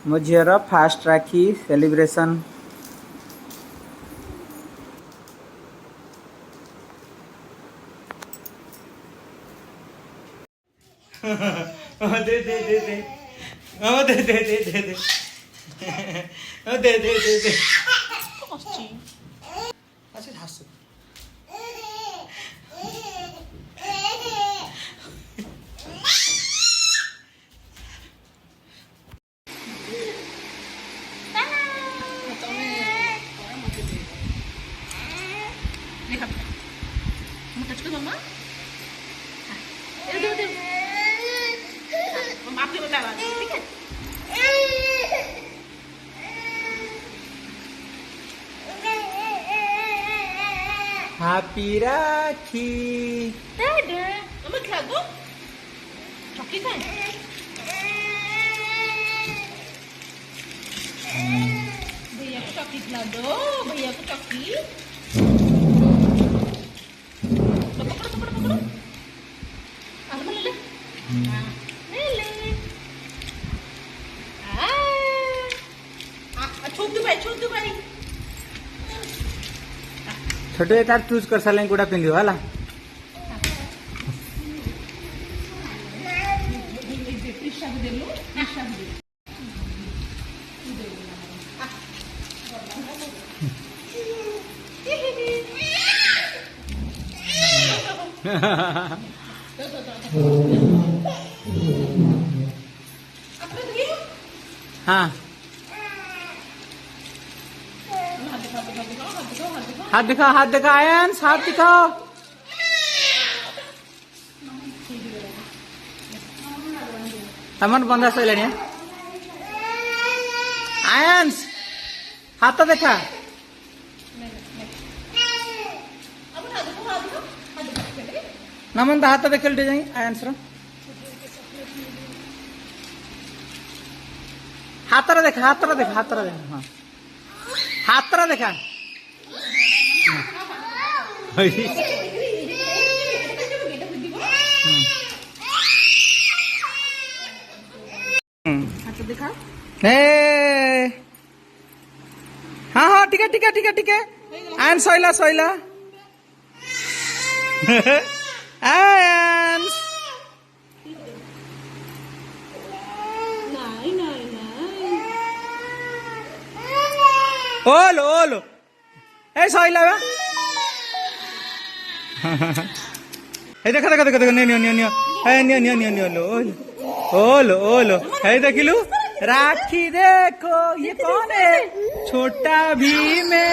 ମୋ ଝିଅର first rakhi celebration. दे दे दे दे दे दे दे दे दे दे दे दे दे अच्छा हस हैप्पी राखी। चौकी का भैया को चौकी खिला दो, भैया को चौकी। पकड़ो पकड़ो पकड़ो, आगे ले ले, ले ले। छूट दो भाई, छूट दो भाई। छोटे तार चूज कर सारे गुड़ा पिंधि होला हाँ हाथ दिखाओ, हाथ दिखाओ आयंस, हाथ दिखाओ। तमन बंधा सही आयंस हाथ देखा नमन हाथ देख जाए आयंस हाथ देखा, हाथ देखा, हाथ देखा, हाँ हाथ देखा दिखा। हाँ हाँ ठीक है ठीक है ठीक है ठीक है आयन सैला सैला आयन ओलो ओलो ए सैला ए देखा देखा देखा देखा नियो नियो नियो ए नियो नियो नियो नियो ओलो ओलो ओलो ए देखिलु राखी देखो ये कौन है छोटा भीम है।